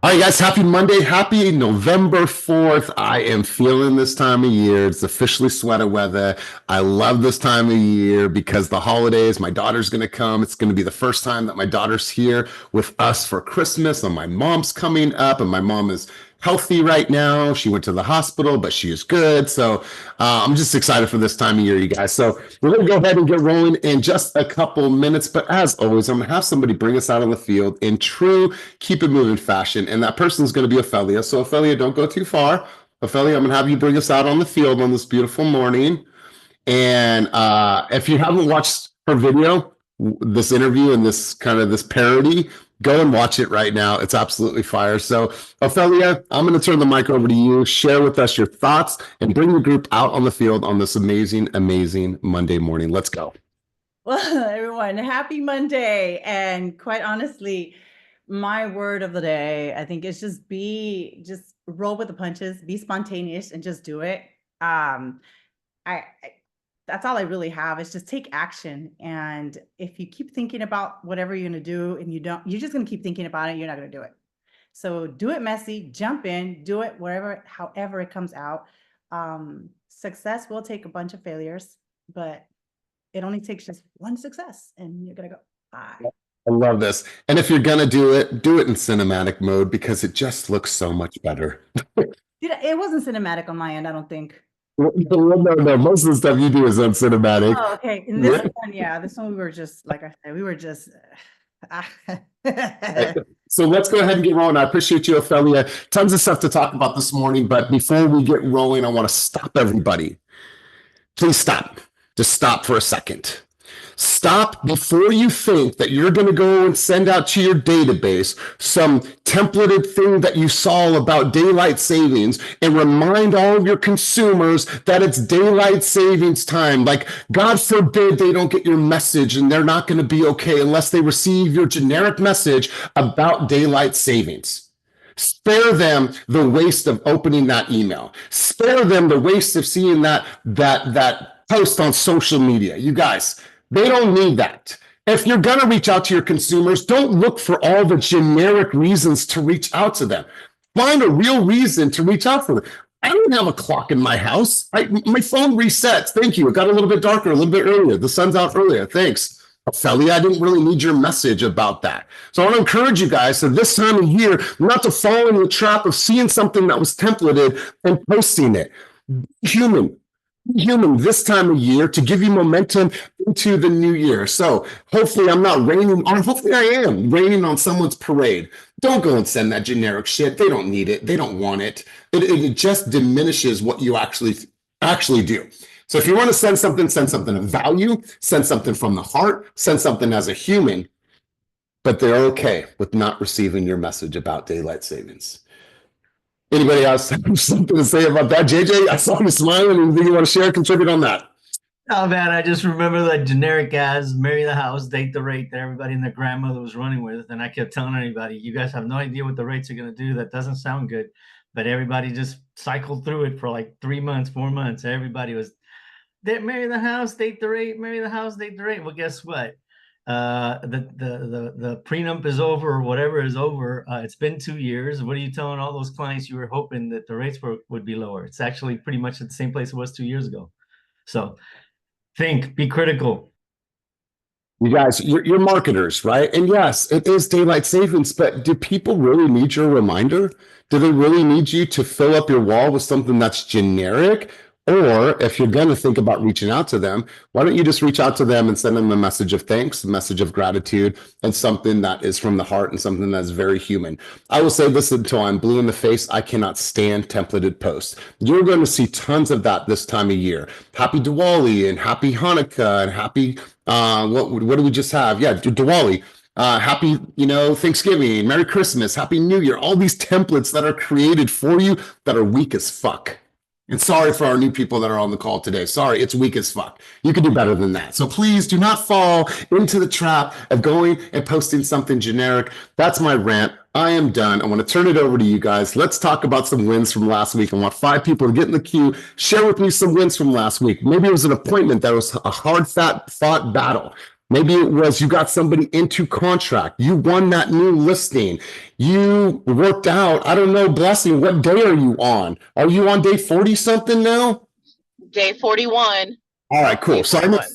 All right, guys, happy Monday. Happy November 4th. I am feeling this time of year. It's officially sweater weather. I love this time of year because the holidays, my daughter's going to come. It's going to be the first time that my daughter's here with us for Christmas, and my mom's coming up, and my mom is healthy right now. She went to the hospital, but she is good. So I'm just excited for this time of year, you guys. So we're going to go ahead and get rolling in just a couple minutes. But as always, I'm going to have somebody bring us out on the field in true keep it moving fashion. And that person is going to be Ophelia. So Ophelia, don't go too far. Ophelia, I'm going to have you bring us out on the field on this beautiful morning. And if you haven't watched her video, this interview and this parody, go and watch it right now. It's absolutely fire. So Ophelia, I'm going to turn the mic over to you. Share with us your thoughts and bring the group out on the field on this amazing, amazing Monday morning. Let's go. Well, everyone, happy Monday. And quite honestly, my word of the day, I think, is just roll with the punches, be spontaneous, and just do it. I that's all I really have is just take action. And if you keep thinking about whatever you're going to do and you're just going to keep thinking about it, you're not going to do it. So do it messy, jump in, do it however it comes out. Success will take a bunch of failures, but it only takes just one success and you're going to go, bye. I love this. And if you're going to do it in cinematic mode because it just looks so much better. It wasn't cinematic on my end, I don't think. No. Most of the stuff you do is cinematic. Oh, okay. In this one, this one we were just, like I said, we were just. So let's go ahead and get rolling. I appreciate you, Ophelia. Tons of stuff to talk about this morning, but before we get rolling, I want to stop everybody. Please stop. Just stop for a second. Stop before you think that you're going to go and send out to your database some templated thing that you saw about daylight savings and remind all of your consumers that it's daylight savings time. Like, God forbid they don't get your message and they're not going to be okay unless they receive your generic message about daylight savings. Spare them the waste of opening that email. Spare them the waste of seeing that post on social media. You guys, they don't need that. If you're going to reach out to your consumers, don't look for all the generic reasons to reach out to them. Find a real reason to reach out for them. I don't have a clock in my house. My phone resets. Thank you. It got a little bit darker a little bit earlier. The sun's out earlier. Thanks. Ophelia, I didn't really need your message about that. So I want to encourage you guys to this time of year not to fall in the trap of seeing something that was templated and posting it. Human this time of year to give you momentum into the new year. So hopefully I'm not raining on, hopefully I am raining on someone's parade. Don't go and send that generic shit. They don't need it. They don't want it. It just diminishes what you actually do. So if you want to send something of value, send something from the heart, send something as a human, but they're okay with not receiving your message about daylight savings. Anybody else have something to say about that? JJ, I saw you smiling. Anything you want to share, contribute on that? Oh, man, I just remember that generic ads, marry the house, date the rate that everybody and their grandmother was running with. And I kept telling anybody, you guys have no idea what the rates are going to do. That doesn't sound good. But everybody just cycled through it for like 3 months, 4 months. Everybody was, marry the house, date the rate, marry the house, date the rate. Well, guess what? The prenup is over, or whatever is over. It's been 2 years. What are you telling all those clients you were hoping that the rates would be lower? It's actually pretty much at the same place it was 2 years ago. So think, be critical. You guys, you're marketers, right? And yes, it is daylight savings, but do people really need your reminder? Do they really need you to fill up your wall with something that's generic? Or if you're going to think about reaching out to them, why don't you just reach out to them and send them a message of thanks, a message of gratitude, and something that is from the heart and something that's very human. I will say this until I'm blue in the face. I cannot stand templated posts. You're going to see tons of that this time of year. Happy Diwali and happy Hanukkah and happy, what do we just have? Yeah, Diwali. Happy, Thanksgiving, Merry Christmas, Happy New Year. All these templates that are created for you that are weak as fuck. And sorry for our new people that are on the call today. Sorry, it's weak as fuck. You can do better than that. So please do not fall into the trap of going and posting something generic. That's my rant. I am done. I want to turn it over to you guys. Let's talk about some wins from last week. I want 5 people to get in the queue. Share with me some wins from last week. Maybe it was an appointment that was a hard fought battle. Maybe it was you got somebody into contract. You won that new listing. You worked out. I don't know, Blessing, what day are you on? Are you on day 40 something now? Day 41. All right, cool. Day So I need 41.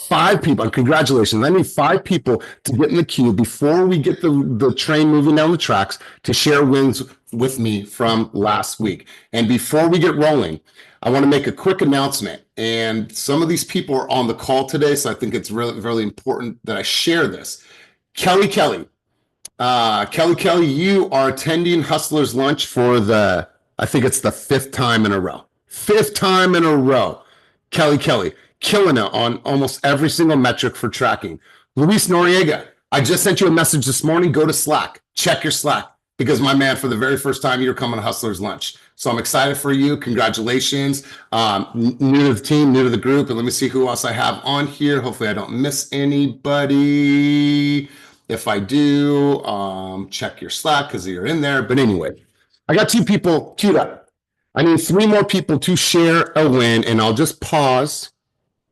5 people. And congratulations. I need 5 people to get in the queue before we get the train moving down the tracks to share wins with me from last week. And before we get rolling, I want to make a quick announcement. And some of these people are on the call today, so I think it's really, really important that I share this. Kelly, you are attending Hustlers Lunch for I think it's the 5th time in a row. 5th time in a row. Kelly, killing it on almost every single metric for tracking. Luis Noriega, I just sent you a message this morning. Go to Slack. Check your Slack because, my man, for the very first time, you're coming to Hustlers Lunch. So I'm excited for you. Congratulations. New to the team, new to the group. And let me see who else I have on here. Hopefully I don't miss anybody. If I do, check your Slack because you're in there. But anyway, I got 2 people queued up. I need 3 more people to share a win, and I'll just pause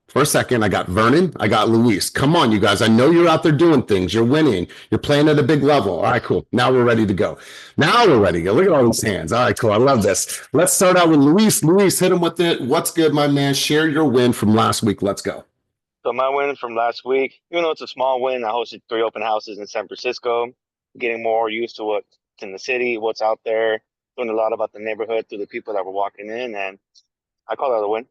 for a second. I got Vernon. I got Luis. Come on, you guys. I know you're out there doing things. You're winning. You're playing at a big level. All right, cool. Now we're ready to go. Look at all these hands. All right, cool. I love this. Let's start out with Luis. Luis, hit him with it. What's good, my man? Share your win from last week. Let's go. So my win from last week, even though it's a small win, I hosted 3 open houses in San Francisco, getting more used to what's in the city, what's out there, learned a lot about the neighborhood through the people that were walking in, and I call that a win.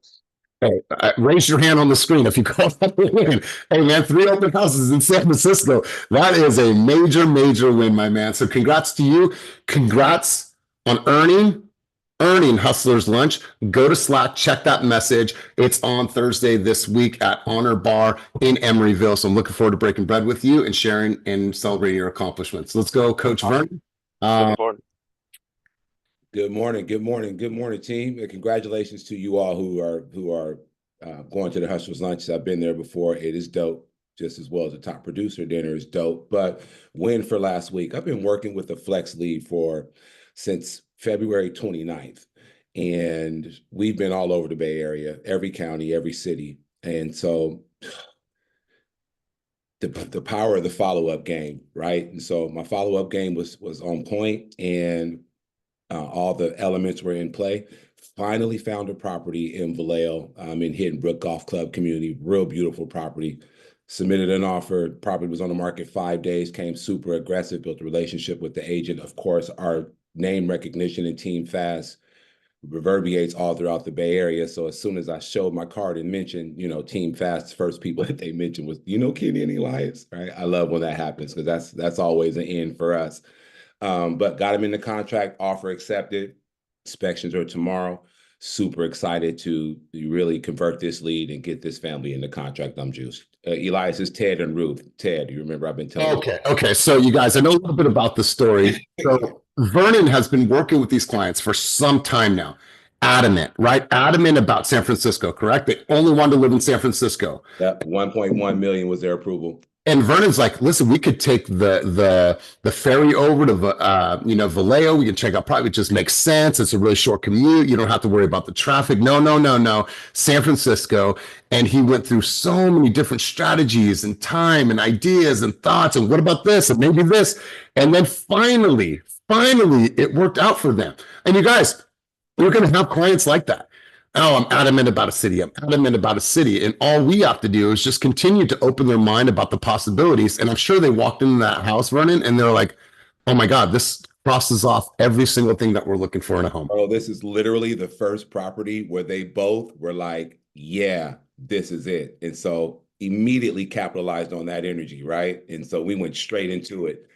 Hey, raise your hand on the screen if you call that a win. Hey, man, 3 open houses in San Francisco. That is a major, major win, my man. So congrats to you. Congrats on earning Hustlers Lunch. Go to Slack, check that message. It's on Thursday this week at Honor Bar in Emeryville. So I'm looking forward to breaking bread with you and sharing and celebrating your accomplishments. Let's go, Coach Vernon. Looking forward. Good morning, team, and congratulations to you all who are going to the Hustlers Lunch. I've been there before. It is dope, just as well as the top producer dinner is dope. But win for last week. I've been working with the Flex Lead since February 29th, and we've been all over the Bay Area, every county, every city, and so the power of the follow-up game, right? And so my follow-up game was on point, and all the elements were in play. Finally found a property in Vallejo, in Hidden Brook Golf Club community, real beautiful property. Submitted an offer, property was on the market 5 days, came super aggressive, built a relationship with the agent. Of course, our name recognition and Team Fast reverberates all throughout the Bay Area. So as soon as I showed my card and mentioned, Team Fast, first people that they mentioned was, Kenny and Elias, right? I love when that happens because that's always an end for us. But got him in the contract, offer accepted. Inspections are tomorrow. Super excited to really convert this lead and get this family in the contract. I'm juiced. Elias is Ted and Ruth. Ted, you remember I've been telling you. Okay. So you guys, I know a little bit about the story. So Vernon has been working with these clients for some time now. Adamant, right? Adamant about San Francisco, correct? They only wanted to live in San Francisco. Yep, 1.1 million was their approval. And Vernon's like, listen, we could take the ferry over to Vallejo. We can check out probably. It just makes sense. It's a really short commute. You don't have to worry about the traffic. No. San Francisco. And he went through so many different strategies and time and ideas and thoughts. And what about this? And maybe this. And then finally, it worked out for them. And you guys, we're going to have clients like that. Oh, I'm adamant about a city. And all we have to do is just continue to open their mind about the possibilities. And I'm sure they walked into that house, Vernon, and they're like, oh my God, this crosses off every single thing that we're looking for in a home. Oh, this is literally the first property where they both were like, yeah, this is it. And so immediately capitalized on that energy, right? And so we went straight into it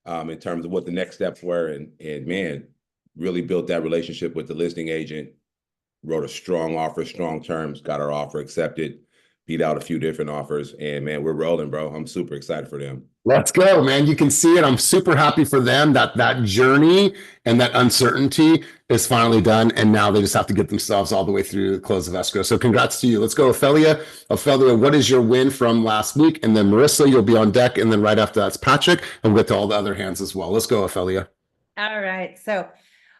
in terms of what the next steps were. And man, really built that relationship with the listing agent. Wrote a strong offer, strong terms, got our offer accepted, beat out a few different offers, and man, we're rolling, bro. I'm super excited for them. Let's go, man. You can see it. I'm super happy for them that journey and that uncertainty is finally done, and now they just have to get themselves all the way through the close of escrow. So congrats to you. Let's go, Ophelia. Ophelia, what is your win from last week? And then Marissa, you'll be on deck, and then right after that's Patrick, and we'll get to all the other hands as well. Let's go, Ophelia. All right. So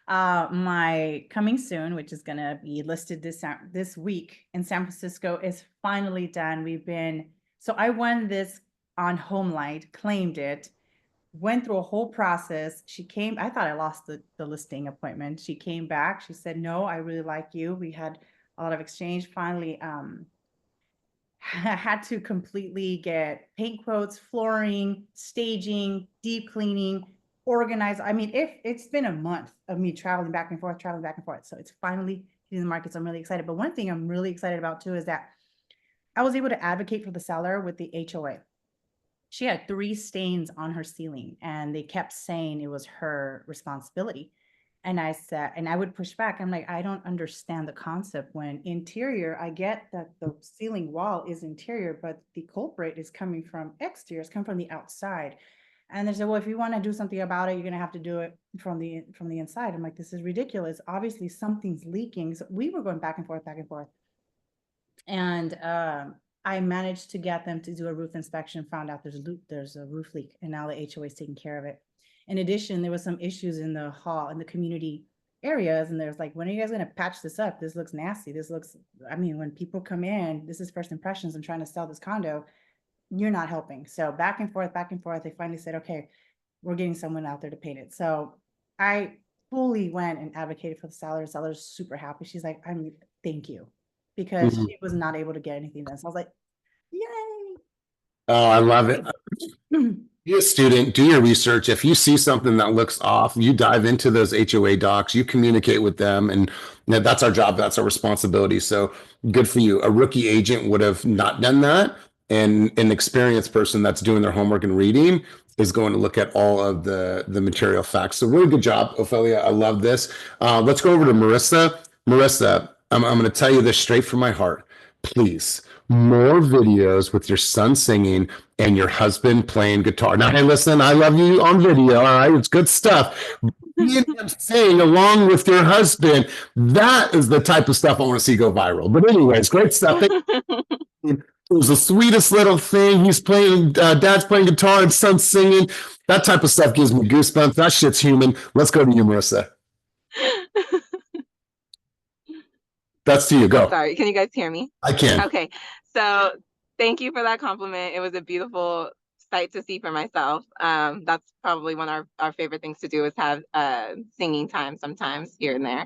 my coming soon, which is going to be listed this week in San Francisco, is finally done. We've been So I won this on HomeLight, claimed it, went through a whole process. She came, I thought I lost the listing appointment. She came back. She said, no, I really like you. We had a lot of exchange. Finally, had to completely get paint quotes, flooring, staging, deep cleaning, organize. I mean, it's been a month of me traveling back and forth. So it's finally hitting the market. So I'm really excited. But one thing I'm really excited about too is that I was able to advocate for the seller with the HOA. She had 3 stains on her ceiling and they kept saying it was her responsibility. And I said, and I would push back. I'm like, I don't understand the concept when interior, I get that the ceiling wall is interior, but the culprit is coming from exterior, it's coming from the outside. And they said, well, if you want to do something about it, you're going to have to do it from the inside. I'm like, this is ridiculous. Obviously something's leaking. So we were going back and forth. And I managed to get them to do a roof inspection, found out there's a roof leak, and now the HOA is taking care of it. In addition, there was some issues in the hall, in the community areas, and there's like, when are you guys going to patch this up? This looks nasty. This looks, I mean, when people come in, this is first impressions. I'm trying to sell this condo. You're not helping. So back and forth. They finally said, okay, we're getting someone out there to paint it. So I fully went and advocated for the seller. The seller's super happy. She's like, thank you, because she was not able to get anything done. So I was like, yay. Oh, I love it. Be a student, do your research. If you see something that looks off, you dive into those HOA docs, you communicate with them, and that's our job. That's our responsibility. So good for you. A rookie agent would have not done that. And an experienced person that's doing their homework and reading is going to look at all of the material facts. So really good job, Ophelia. I love this. Let's go over to Marissa. Marissa, I'm going to tell you this straight from my heart. Please, more videos with your son singing and your husband playing guitar. Now, hey, listen, I love you on video. All right, it's good stuff. Being him sing along with your husband, that is the type of stuff I want to see go viral. But anyways, great stuff. It was the sweetest little thing. He's playing, dad's playing guitar and son's singing. That type of stuff gives me goosebumps. That shit's human. Let's go to you, Marissa. That's to you. Go. Sorry, can you guys hear me? I can. Okay, so thank you for that compliment. It was a beautiful sight to see for myself. That's probably one of our favorite things to do is have singing time sometimes here and there.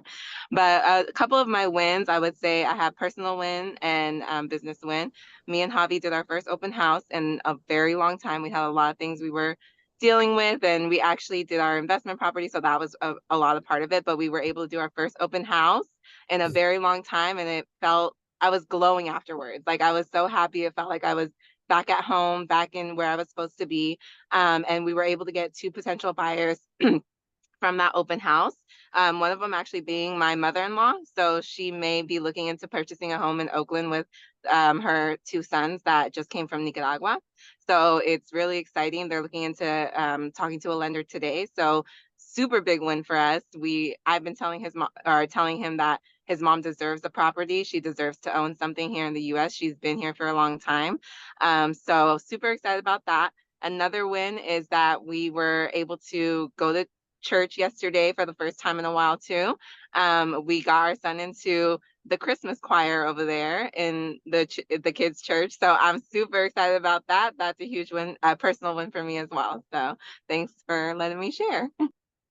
But a couple of my wins, I would say I have personal win and business win. Me and Javi did our first open house in a very long time. We had a lot of things we were dealing with, and we actually did our investment property, so that was a lot of part of it. But we were able to do our first open house in a very long time, and I was glowing afterwards. Like, I was so happy. It felt like I was back at home, back in where I was supposed to be. And we were able to get 2 potential buyers from that open house. One of them actually being my mother-in-law. So she may be looking into purchasing a home in Oakland with her 2 sons that just came from Nicaragua. So it's really exciting. They're looking into talking to a lender today. So super big win for us. I've been telling him that his mom deserves the property. She deserves to own something here in the US. She's been here for a long time. So super excited about that. Another win is that we were able to go to church yesterday for the first time in a while too. We got our son into the Christmas choir over there in the kids' church. So I'm super excited about that. That's a huge win, a personal win for me as well. So thanks for letting me share.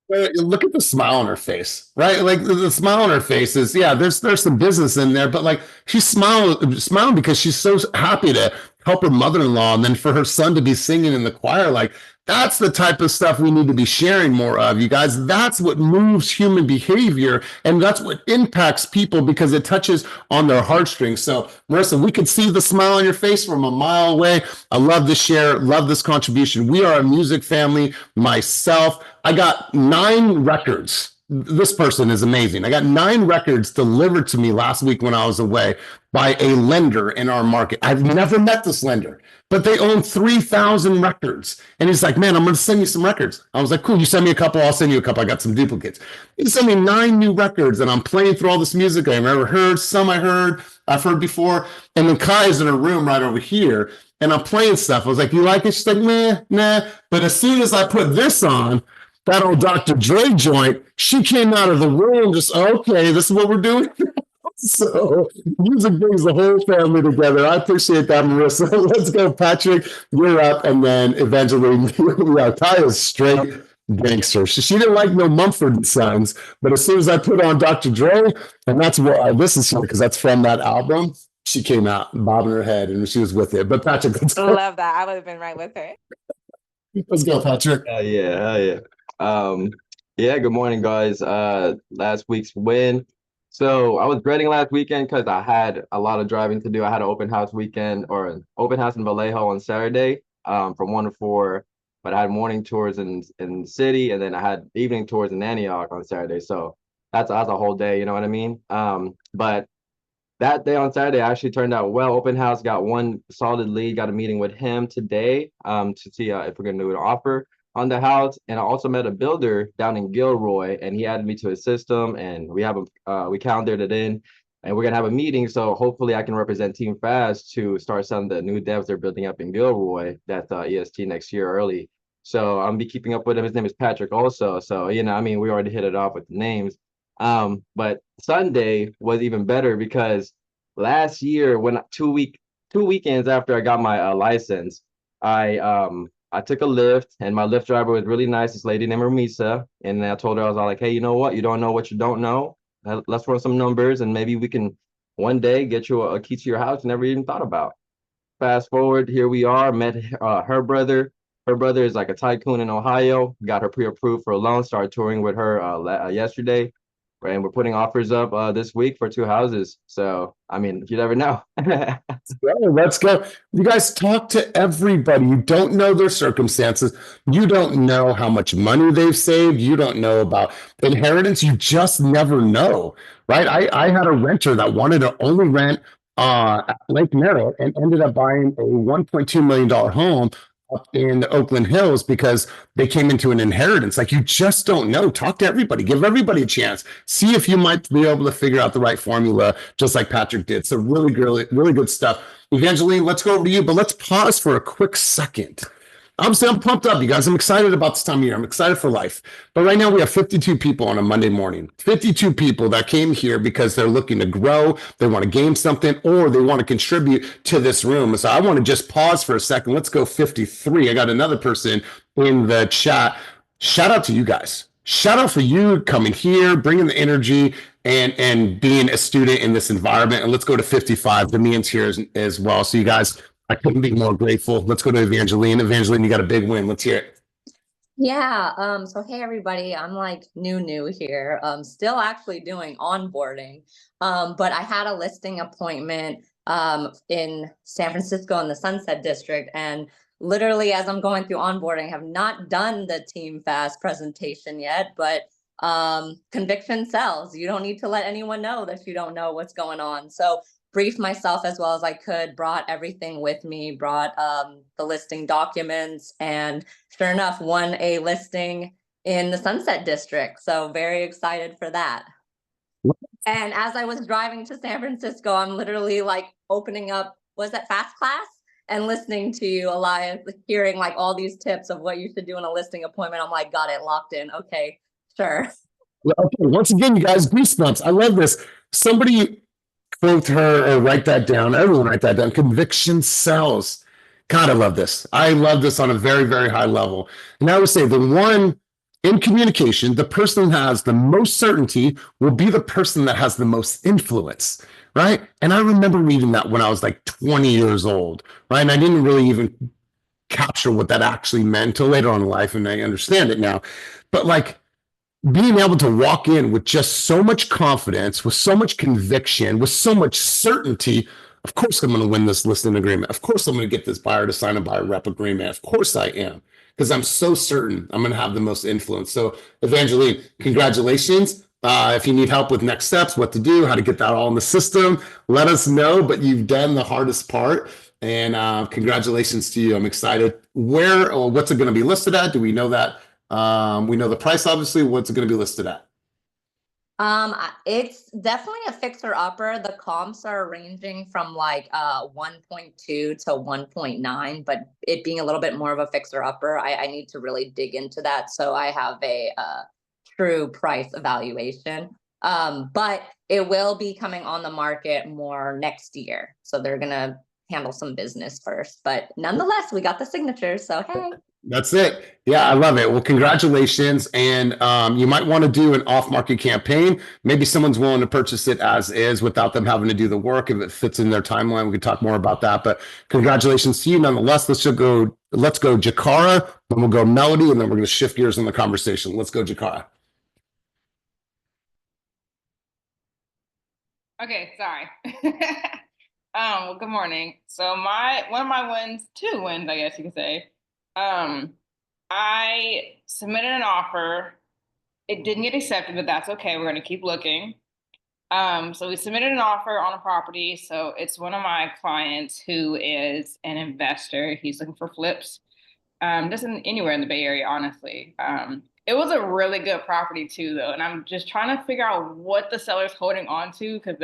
Look at the smile on her face, right? Like the smile on her face is, yeah, there's some business in there, but like she's smiling because she's so happy to help her mother-in-law, and then for her son to be singing in the choir. Like, that's the type of stuff we need to be sharing more of, you guys. That's what moves human behavior, and that's what impacts people because it touches on their heartstrings. So, Marissa, we could see the smile on your face from a mile away. I love this share, love this contribution. We are a music family. Myself, I got 9 records. This person is amazing. I got 9 records delivered to me last week when I was away by a lender in our market. I've never met this lender, but they own 3,000 records. And he's like, man, I'm going to send you some records. I was like, cool, you send me a couple, I'll send you a couple. I got some duplicates. He sent me 9 new records, and I'm playing through all this music I've never heard. Some I've heard before. And then Kai is in a room right over here, and I'm playing stuff. I was like, you like it? She's like, nah. But as soon as I put this on, that old Dr. Dre joint, she came out of the room just, okay, this is what we're doing. So music brings the whole family together. I appreciate that, Marissa. Let's go, Patrick. You're up, and then Evangeline. Yeah, Kaya's straight gangster. She didn't like no Mumford and Sons, but as soon as I put on Dr. Dre, and that's what this is here because that's from that album. She came out bobbing her head, and she was with it. But Patrick, let's go. Love that. I would have been right with her. Let's go, Patrick. Yeah. Yeah, good morning, guys. Last week's win. So I was dreading last weekend because I had a lot of driving to do. I had an open house weekend or an open house in Vallejo on Saturday, from 1 to 4. But I had morning tours in the city, and then I had evening tours in Antioch on Saturday. So that's a whole day, you know what I mean? But that day on Saturday actually turned out well. Open house, got one solid lead, got a meeting with him today to see if we're gonna do an offer on the house. And I also met a builder down in Gilroy, and he added me to his system, and we calendared it in, and we're gonna have a meeting. So hopefully I can represent Team Fast to start some of the new devs they're building up in Gilroy. That's EST next year early. So I'm be keeping up with him. His name is Patrick also. So, you know, I mean, we already hit it off with the names. But Sunday was even better because last year, when two weekends after I got my license, I took a Lyft, and my Lyft driver was really nice. This lady named Ramisa, and I told her, I was all like, hey, you know what? You don't know what you don't know. Let's run some numbers, and maybe we can one day get you a key to your house you never even thought about. Fast forward, here we are. Met her brother. Her brother is like a tycoon in Ohio. Got her pre-approved for a loan. Started touring with her yesterday. And we're putting offers up this week for 2 houses. So, I mean, you never know. Let's go. You guys talk to everybody. You don't know their circumstances. You don't know how much money they've saved. You don't know about inheritance. You just never know, right? I had a renter that wanted to only rent at Lake Merritt and ended up buying a $1.2 million home up in the Oakland Hills because they came into an inheritance. Like, you just don't know. Talk to everybody. Give everybody a chance. See if you might be able to figure out the right formula, just like Patrick did. So really good stuff. Evangeline, let's go over to you, but let's pause for a quick second. Obviously, I'm pumped up, you guys. I'm excited about this time of year. I'm excited for life. But right now, we have 52 people on a Monday morning. 52 people that came here because they're looking to grow, they want to gain something, or they want to contribute to this room. So I want to just pause for a second. Let's go 53. I got another person in the chat. Shout out to you guys. Shout out for you coming here, bringing the energy, and being a student in this environment. And let's go to 55. Damian's here as well. So you guys, I couldn't be more grateful. Let's go to Evangeline. Evangeline, you got a big win. Let's hear it. Yeah. So hey everybody, I'm like new here. Still actually doing onboarding. But I had a listing appointment in San Francisco in the Sunset District, and literally as I'm going through onboarding, have not done the Team Fast presentation yet, but conviction sells. You don't need to let anyone know that you don't know what's going on. So briefed myself as well as I could, brought everything with me, brought the listing documents, and sure enough, won a listing in the Sunset District. So very excited for that. And as I was driving to San Francisco, I'm literally like opening up, was that Fast Class? And listening to you, Elias, hearing like all these tips of what you should do in a listing appointment. I'm like, got it locked in. Okay, sure. Okay, once again, you guys, goosebumps. I love this. Somebody quote her or write that down. Everyone write that down. Conviction sells. God, I love this. I love this on a very, very high level. And I would say the one in communication, the person who has the most certainty will be the person that has the most influence, right? And I remember reading that when I was like 20 years old, right? And I didn't really even capture what that actually meant until later on in life, and I understand it now. But like, being able to walk in with just so much confidence, with so much conviction, with so much certainty, of course I'm going to win this listing agreement. Of course I'm going to get this buyer to sign a buyer rep agreement. Of course I am, because I'm so certain I'm going to have the most influence. So Evangeline, congratulations. If you need help with next steps, what to do, how to get that all in the system, let us know. But you've done the hardest part. And congratulations to you. I'm excited. Where or what's it going to be listed at? Do we know that? We know the price, obviously. What's it going to be listed at? It's definitely a fixer upper. The comps are ranging from like 1.2 to 1.9, but it being a little bit more of a fixer upper, I need to really dig into that. So I have a true price evaluation. But it will be coming on the market more next year. So they're gonna handle some business first, but nonetheless, we got the signatures. So hey. That's it. Yeah, I love it. Well, congratulations. And you might want to do an off-market campaign. Maybe someone's willing to purchase it as is without them having to do the work. If it fits in their timeline, we could talk more about that. But congratulations to you nonetheless. Let's go Jakara, then we'll go Melody, and then we're going to shift gears in the conversation. Let's go Jakara. Okay, sorry. Well, good morning. So one of my wins, 2 wins, I guess you could say. I submitted an offer. It didn't get accepted, but that's okay. We're going to keep looking. So we submitted an offer on a property. So it's one of my clients who is an investor. He's looking for flips. Just anywhere in the Bay Area, honestly. It was a really good property too, though. And I'm just trying to figure out what the seller's holding on to, because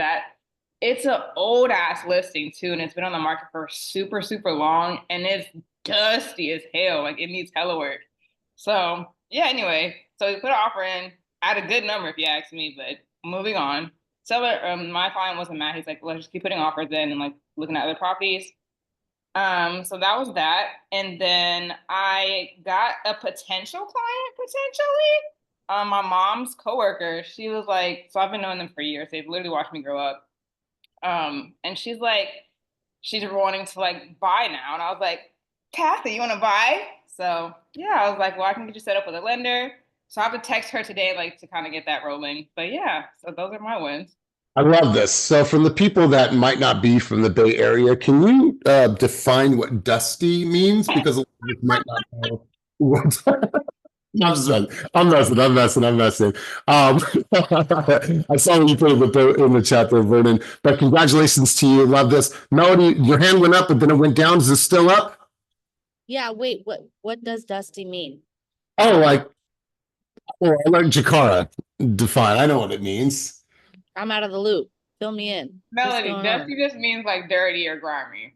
it's an old ass listing too. And it's been on the market for super, super long. And it's dusty as hell. Like, it needs hella work. So yeah, anyway, so we put an offer in at a good number if you ask me, but moving on. Seller, my client wasn't mad. He's like, let's just keep putting offers in and like looking at other properties. So that was that. And then I got a potential client potentially. My mom's coworker, she was like, so I've been knowing them for years. They've literally watched me grow up. And she's like, she's wanting to like buy now. And I was like, Kathy, you want to buy? So yeah, I was like, well, I can get you set up with a lender. So I have to text her today, like, to kind of get that rolling. But yeah, so those are my wins. I love this. So from the people that might not be from the Bay Area, can you define what dusty means? Because a lot of us might not know what. I'm just messing. I'm messing. I saw what you put in the chat there, Vernon. But congratulations to you. Love this. Melody, your hand went up, but then it went down. Is it still up? Yeah, wait, what does dusty mean? Oh, like, well, I like Jakara define. I know what it means. I'm out of the loop. Fill me in. Melody, dusty just means like dirty or grimy.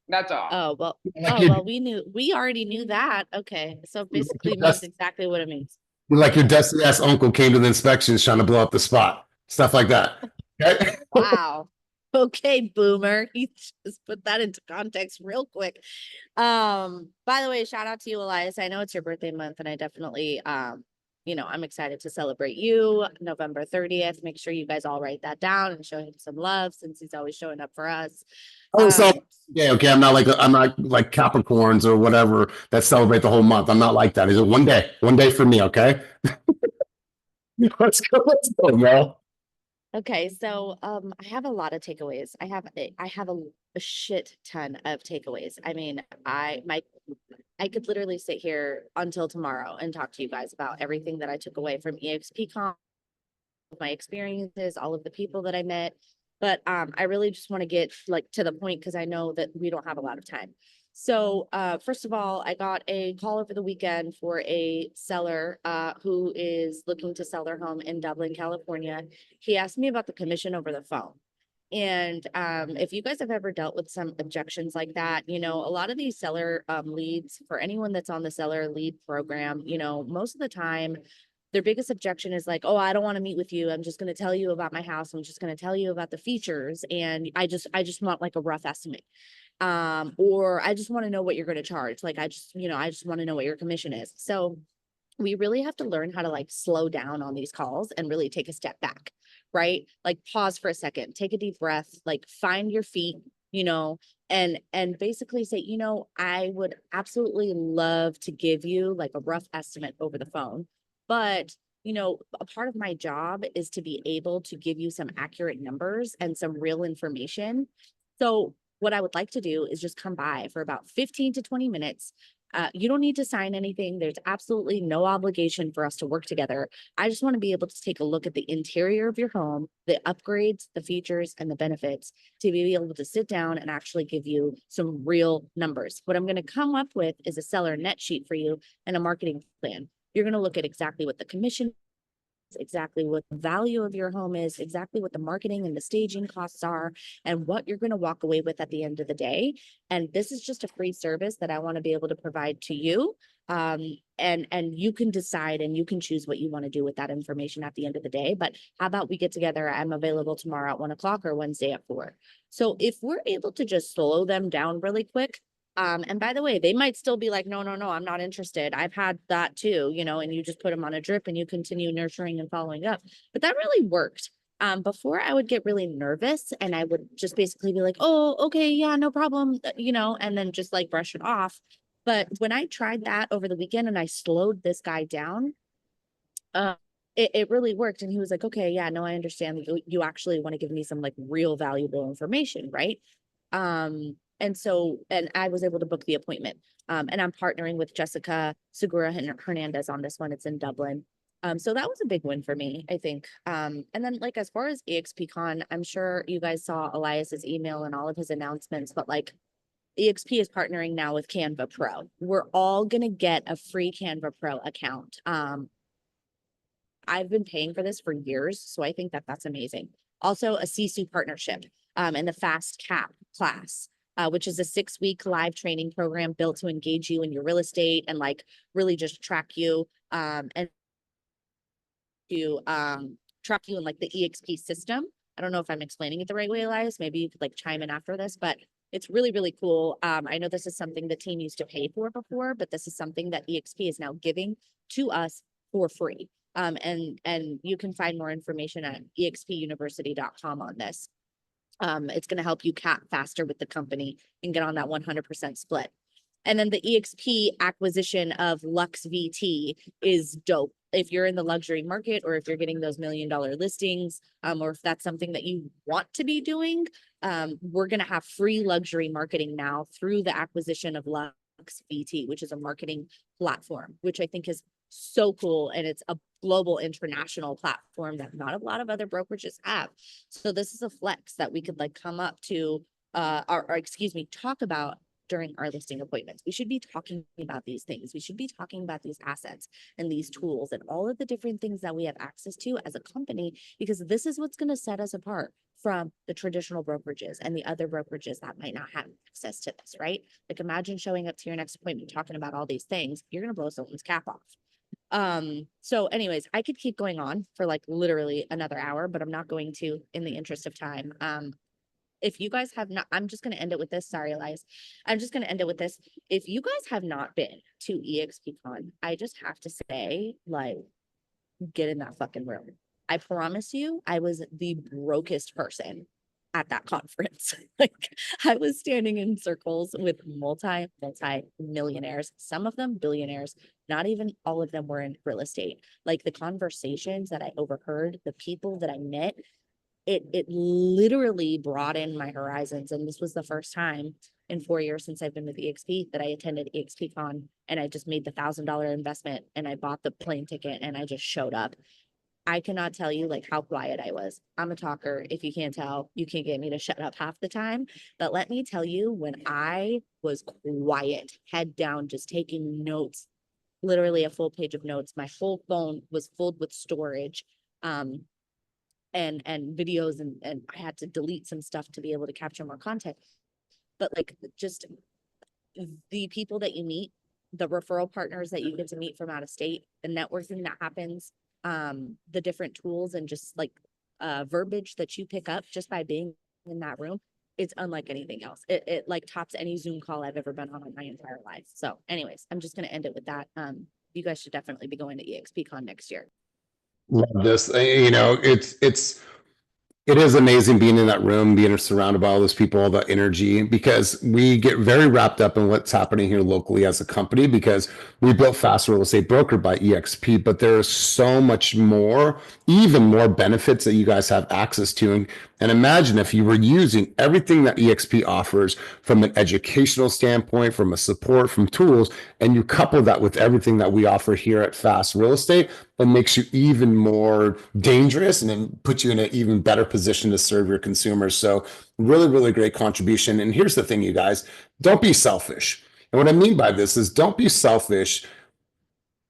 That's all. Oh, well, we already knew that. Okay. So basically it means exactly what it means. Like your dusty ass uncle came to the inspections trying to blow up the spot. Stuff like that. Okay? Wow. Okay, boomer. He just put that into context real quick. By the way, shout out to you, Elias. I know it's your birthday month, and I definitely I'm excited to celebrate you November 30th. Make sure you guys all write that down and show him some love, since he's always showing up for us. Okay. I'm not like Capricorns or whatever that celebrate the whole month. I'm not like that. Is it one day for me? Okay. Let's go, Mel. Okay, so I have a lot of takeaways. I have a shit ton of takeaways. I mean, I could literally sit here until tomorrow and talk to you guys about everything that I took away from EXPCon, my experiences, all of the people that I met. But I really just want to get like to the point, because I know that we don't have a lot of time. So first of all, I got a call over the weekend for a seller who is looking to sell their home in Dublin, California. He asked me about the commission over the phone. And if you guys have ever dealt with some objections like that, a lot of these seller leads, for anyone that's on the seller lead program, most of the time, their biggest objection is like, oh, I don't want to meet with you. I'm just going to tell you about my house. I'm just going to tell you about the features. And I just want like a rough estimate. Or I just want to know what you're going to charge. Like, I just want to know what your commission is. So we really have to learn how to like slow down on these calls and really take a step back, right? Like, pause for a second, take a deep breath, like find your feet, and basically say, I would absolutely love to give you like a rough estimate over the phone. But, a part of my job is to be able to give you some accurate numbers and some real information. So what I would like to do is just come by for about 15 to 20 minutes. You don't need to sign anything. There's absolutely no obligation for us to work together. I just want to be able to take a look at the interior of your home, the upgrades, the features, and the benefits, to be able to sit down and actually give you some real numbers. What I'm going to come up with is a seller net sheet for you and a marketing plan. You're going to look at exactly what the commission is, exactly what the value of your home is, exactly what the marketing and the staging costs are, and what you're going to walk away with at the end of the day. And this is just a free service that I want to be able to provide to you. And you can decide and you can choose what you want to do with that information at the end of the day. But how about we get together? I'm available tomorrow at 1 o'clock or Wednesday at 4. So if we're able to just slow them down really quick, and by the way, they might still be like, no, I'm not interested. I've had that too, and you just put them on a drip and you continue nurturing and following up. But that really worked. Before I would get really nervous and I would just basically be like, oh, okay, yeah, no problem, and then just like brush it off. But when I tried that over the weekend and I slowed this guy down, it really worked. And he was like, okay, yeah, no, I understand that you actually want to give me some like real valuable information, right? And I was able to book the appointment. And I'm partnering with Jessica Segura Hernandez on this one. It's in Dublin. So that was a big win for me, I think. And then like, as far as EXPCon, I'm sure you guys saw Elias's email and all of his announcements, but like EXP is partnering now with Canva Pro. We're all going to get a free Canva Pro account. I've been paying for this for years, so I think that that's amazing. Also a CSU partnership in the Fast Cap class, which is a 6-week live training program built to engage you in your real estate and like really just track you and to track you in like the EXP system. I don't know if I'm explaining it the right way, Elias. Maybe you could like chime in after this, but it's really, really cool. I know this is something the team used to pay for before, but this is something that EXP is now giving to us for free. And you can find more information at expuniversity.com on this. It's going to help you cap faster with the company and get on that 100% split. And then the EXP acquisition of Lux VT is dope. If you're in the luxury market or if you're getting those $1 million listings, or if that's something that you want to be doing, we're going to have free luxury marketing now through the acquisition of Lux VT, which is a marketing platform, which I think is so cool. And it's a global international platform that not a lot of other brokerages have. So this is a flex that we could like come up to, talk about during our listing appointments. We should be talking about these things. We should be talking about these assets and these tools and all of the different things that we have access to as a company, because this is what's going to set us apart from the traditional brokerages and the other brokerages that might not have access to this, right? Like imagine showing up to your next appointment talking about all these things, you're going to blow someone's cap off. So anyways, I could keep going on for like literally another hour, but I'm not going to in the interest of time. If you guys have not, I'm just going to end it with this. Sorry, Elias. I'm just going to end it with this. If you guys have not been to EXPCon, I just have to say, like, get in that fucking room. I promise you, I was the brokest person at that conference. Like, I was standing in circles with multi-millionaires, some of them billionaires. Not even all of them were in real estate. Like the conversations that I overheard, the people that I met, it literally broadened my horizons. And this was the first time in 4 years since I've been with EXP that I attended EXPCon, and I just made the $1,000 investment and I bought the plane ticket and I just showed up. I cannot tell you like how quiet I was. I'm a talker. If you can't tell, you can't get me to shut up half the time. But let me tell you, when I was quiet, head down, just taking notes, literally a full page of notes, my whole phone was filled with storage. And videos and I had to delete some stuff to be able to capture more content. But like just the people that you meet, the referral partners that you get to meet from out of state, the networking that happens, the different tools and just like verbiage that you pick up just by being in that room, it's unlike anything else. It like tops any Zoom call I've ever been on in my entire life. So anyways, I'm just going to end it with that. You guys should definitely be going to EXPCon next year. Love this. It is amazing being in that room, being surrounded by all those people, all the energy, because we get very wrapped up in what's happening here locally as a company, because we built Fast Real Estate Broker by EXP, but there is so much more, even more benefits that you guys have access to. And imagine if you were using everything that EXP offers from an educational standpoint, from a support, from tools, and you couple that with everything that we offer here at Fast Real Estate, it makes you even more dangerous and then puts you in an even better position to serve your consumers. So really, really great contribution. And here's the thing, you guys, don't be selfish. And what I mean by this is don't be selfish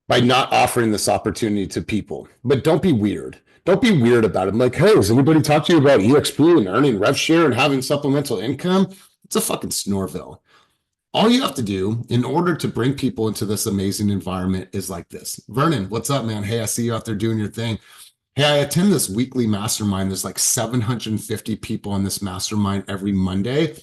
by not offering this opportunity to people, but don't be weird. Don't be weird about it. I'm like, hey, has anybody talked to you about EXP and earning rev share and having supplemental income? It's a fucking Snorville. All you have to do in order to bring people into this amazing environment is like this. Vernon, what's up, man? Hey, I see you out there doing your thing. Hey, I attend this weekly mastermind. There's like 750 people in this mastermind every Monday.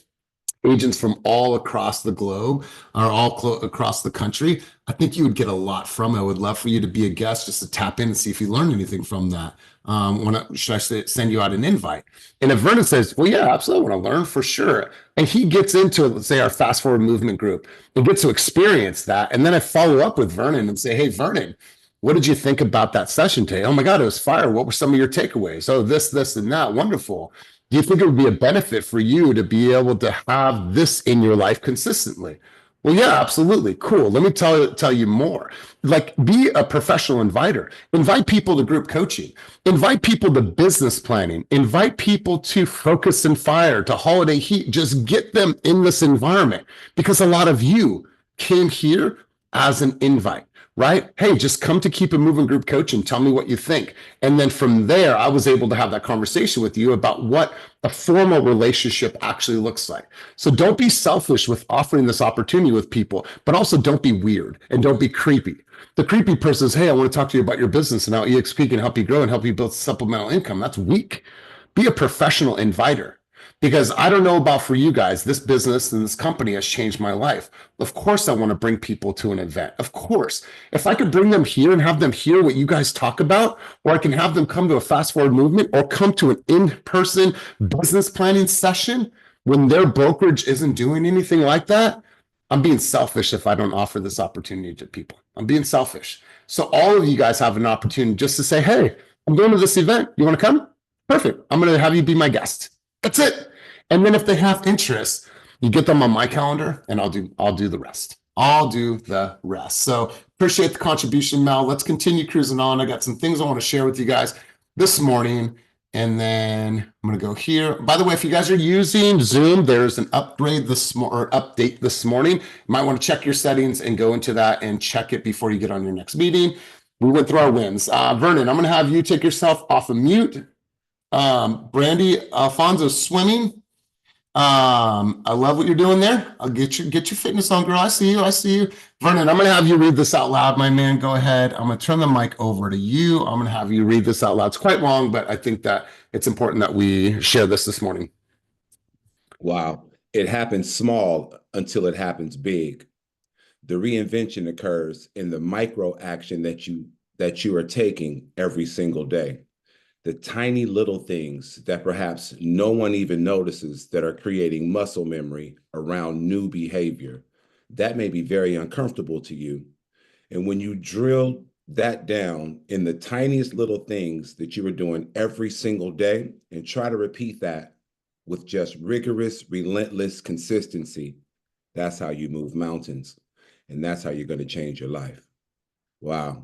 Agents from all across the globe are all across the country. I think you would get a lot from it. I would love for you to be a guest just to tap in and see if you learned anything from that. Should I send you out an invite? And if Vernon says, well, yeah, absolutely, I want to learn for sure. And he gets into, let's say, our fast forward movement group and gets to experience that. And then I follow up with Vernon and say, hey, Vernon, what did you think about that session today? Oh my God, it was fire. What were some of your takeaways? Oh, this, and that. Wonderful. Do you think it would be a benefit for you to be able to have this in your life consistently? Well, yeah, absolutely. Cool. Let me tell you more. Like, be a professional inviter. Invite people to group coaching. Invite people to business planning. Invite people to Focus and Fire, to Holiday Heat. Just get them in this environment, because a lot of you came here as an invite. Right? Hey, just come to Keep It Moving group coaching. Tell me what you think. And then from there, I was able to have that conversation with you about what a formal relationship actually looks like. So don't be selfish with offering this opportunity with people, but also don't be weird and don't be creepy. The creepy person is, hey, I want to talk to you about your business and how EXP can help you grow and help you build supplemental income. That's weak. Be a professional inviter. Because I don't know about for you guys, this business and this company has changed my life. Of course, I want to bring people to an event. Of course, if I could bring them here and have them hear what you guys talk about, or I can have them come to a fast forward movement or come to an in-person business planning session when their brokerage isn't doing anything like that, I'm being selfish if I don't offer this opportunity to people. I'm being selfish. So all of you guys have an opportunity just to say, hey, I'm going to this event. You want to come? Perfect. I'm going to have you be my guest. That's it. And then if they have interest, you get them on my calendar and I'll do the rest. I'll do the rest. So appreciate the contribution, Mel. Let's continue cruising on. I got some things I want to share with you guys this morning. And then I'm going to go here. By the way, if you guys are using Zoom, there's an update this morning. You might want to check your settings and go into that and check it before you get on your next meeting. We went through our wins. Vernon, I'm going to have you take yourself off of mute. Brandy Alfonso's swimming. I love what you're doing there. I'll get your fitness on, girl. I see you. Vernon, I'm gonna have you read this out loud, my man. Go ahead. I'm gonna turn the mic over to you. I'm gonna have you read this out loud. It's quite long, but I think that it's important that we share this morning. Wow. It happens small until it happens big. The reinvention occurs in the micro action that you are taking every single day. The tiny little things that perhaps no one even notices that are creating muscle memory around new behavior. That may be very uncomfortable to you. And when you drill that down in the tiniest little things that you are doing every single day and try to repeat that with just rigorous, relentless consistency, that's how you move mountains. And that's how you're going to change your life. Wow,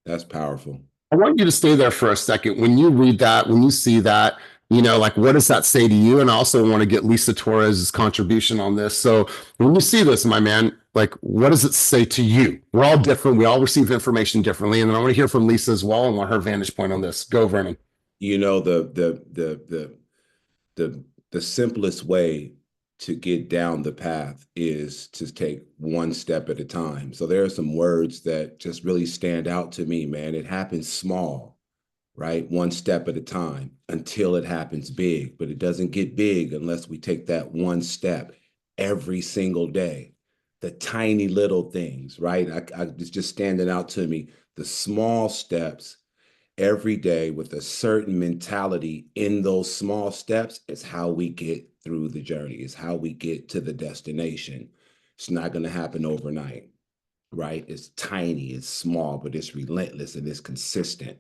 that's powerful. I want you to stay there for a second. When you read that, when you see that, like, what does that say to you? And I also want to get Lisa Torres's contribution on this. So when you see this, my man, like, what does it say to you? We're all different. We all receive information differently. And then I want to hear from Lisa as well and want her vantage point on this. Go, Vernon. The simplest way to get down the path is to take one step at a time. So there are some words that just really stand out to me, man. It happens small, right? One step at a time until it happens big, but it doesn't get big unless we take that one step every single day. The tiny little things, right? It's just standing out to me. The small steps every day with a certain mentality in those small steps is how we get through the journey, is how we get to the destination. It's not going to happen overnight, right? It's tiny, it's small, but it's relentless and it's consistent.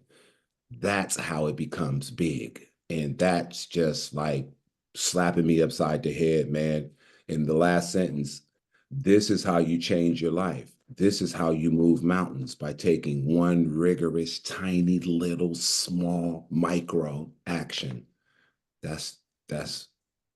That's how it becomes big. And that's just like slapping me upside the head, man. In the last sentence, this is how you change your life. This is how you move mountains, by taking one rigorous, tiny, little, small, micro action. That's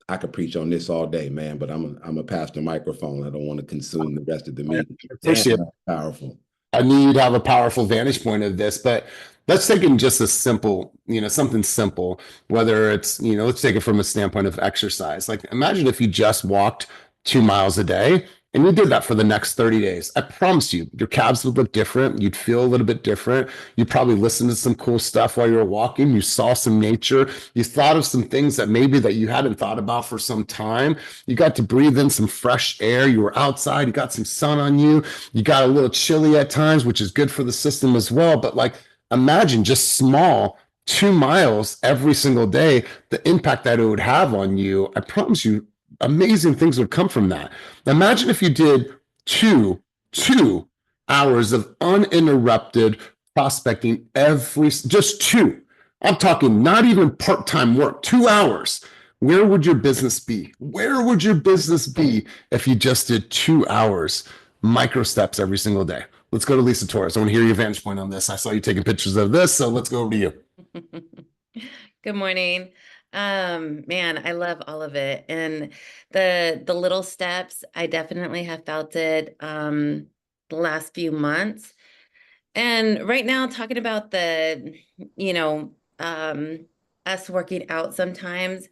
I could preach on this all day, man, but I'm a pass the microphone. I don't want to consume the rest of the meeting. Appreciate it. Powerful. I knew you'd have a powerful vantage point of this, but let's take it just a simple, something simple, whether it's, let's take it from a standpoint of exercise. Like, imagine if you just walked 2 miles a day And you did that for the next 30 days. I promise you, your calves would look different. You'd feel a little bit different. You probably listened to some cool stuff while you were walking. You saw some nature. You thought of some things that maybe that you hadn't thought about for some time. You got to breathe in some fresh air. You were outside. You got some sun on you. You got a little chilly at times, which is good for the system as well. But like, imagine just small 2 miles every single day, the impact that it would have on you. I promise you, amazing things would come from that. Imagine if you did two hours of uninterrupted prospecting just two. I'm talking not even part-time work, 2 hours. Where would your business be? Where would your business be if you just did 2 hours, micro steps every single day? Let's go to Lisa Torres. I want to hear your vantage point on this. I saw you taking pictures of this, so let's go over to you. Good morning. Man, I love all of it. And the little steps, I definitely have felt it the last few months. And right now, talking about the, us working out sometimes,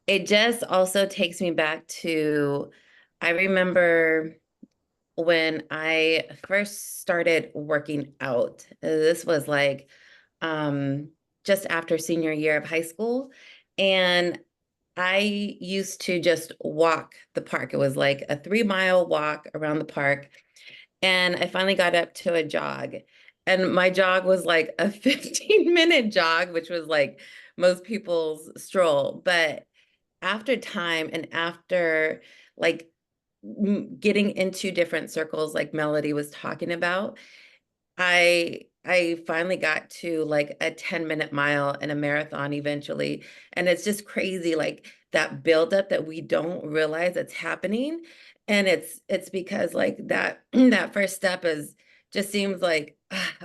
it just also takes me back to, I remember when I first started working out. This was like just after senior year of high school. And I used to just walk the park. It was like a 3-mile walk around the park. And I finally got up to a jog. And my jog was like a 15-minute jog, which was like most people's stroll. But after time and after like getting into different circles like Melody was talking about, I finally got to like a 10-minute mile and a marathon eventually. And it's just crazy, like that buildup that we don't realize it's happening. And it's because like that that first step is just seems like,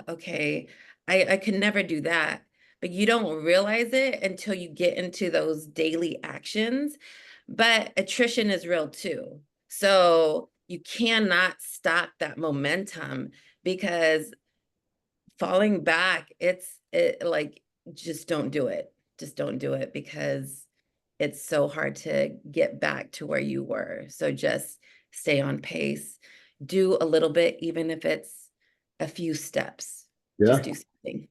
okay, I could never do that. But you don't realize it until you get into those daily actions. But attrition is real too. So you cannot stop that momentum because falling back, like, just don't do it. Just don't do it because it's so hard to get back to where you were. So just stay on pace, do a little bit, even if it's a few steps. Yeah. Just do something.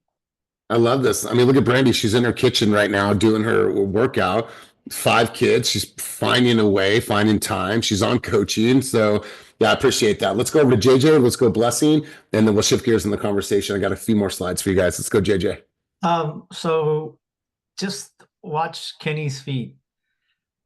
I love this. I mean, look at Brandy. She's in her kitchen right now doing her workout. 5 kids. She's finding a way, finding time. She's on coaching. So yeah, I appreciate that. Let's go over to JJ. Let's go Blessing, and then we'll shift gears in the conversation. I got a few more slides for you guys. Let's go, JJ. So just watch Kenny's feet.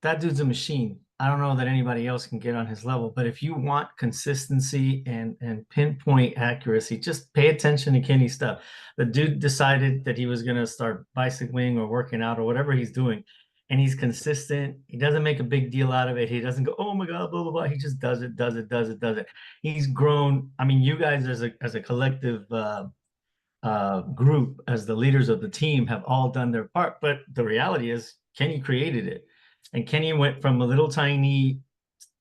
That dude's a machine. I don't know that anybody else can get on his level, but if you want consistency and pinpoint accuracy, just pay attention to Kenny's stuff. The dude decided that he was going to start bicycling or working out or whatever he's doing, and he's consistent. He doesn't make a big deal out of it. He doesn't go, oh my God, blah, blah, blah. He just does it. He's grown. I mean, you guys as a collective group, as the leaders of the team, have all done their part, but the reality is Kenny created it. And Kenny went from a little tiny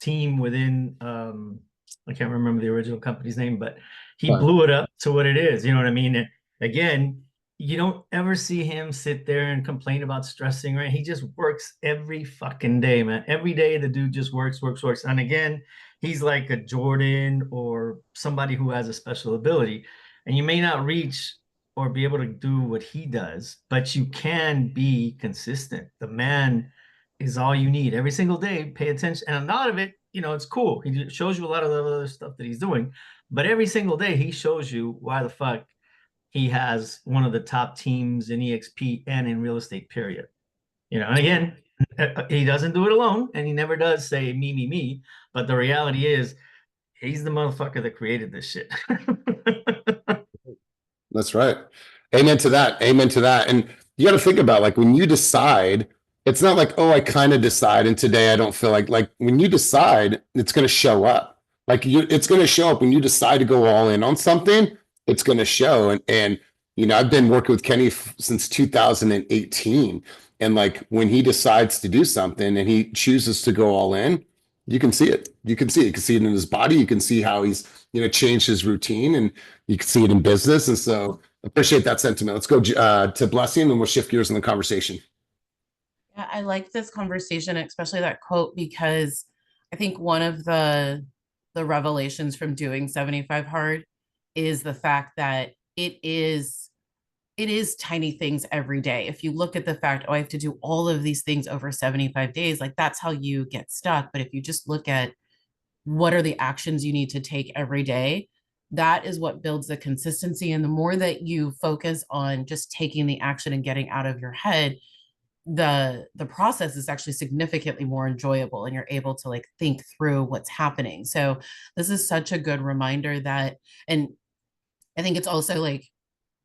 team within, I can't remember the original company's name, but he blew it up to what it is. You know what I mean? And again, you don't ever see him sit there and complain about stressing, right? He just works every fucking day, man. Every day the dude just works. And again, he's like a Jordan or somebody who has a special ability. And you may not reach or be able to do what he does, but you can be consistent. The man is all you need every single day. Pay attention. And a lot of it, it's cool. He shows you a lot of the other stuff that he's doing, but every single day he shows you why the fuck he has one of the top teams in EXP and in real estate, period. And again, he doesn't do it alone, and he never does say me, but the reality is he's the motherfucker that created this shit. That's right. Amen to that. And you got to think about, like, when you decide, it's not like, oh, I kind of decide, and today I don't feel like when you decide, it's going to show up. It's going to show up when you decide to go all in on something. It's going to show. And I've been working with Kenny since 2018. And like, when he decides to do something and he chooses to go all in, you can see it. You can see it in his body. You can see how he's, changed his routine, and you can see it in business. And so appreciate that sentiment. Let's go to Blessing, and we'll shift gears in the conversation. Yeah, I like this conversation, especially that quote, because I think one of the the revelations from doing 75 hard is the fact that it is tiny things every day. If you look at the fact, oh, I have to do all of these things over 75 days, like that's how you get stuck. But if you just look at what are the actions you need to take every day, that is what builds the consistency. And the more that you focus on just taking the action and getting out of your head, the process is actually significantly more enjoyable, and you're able to like think through what's happening. So this is such a good reminder that, and I think it's also like,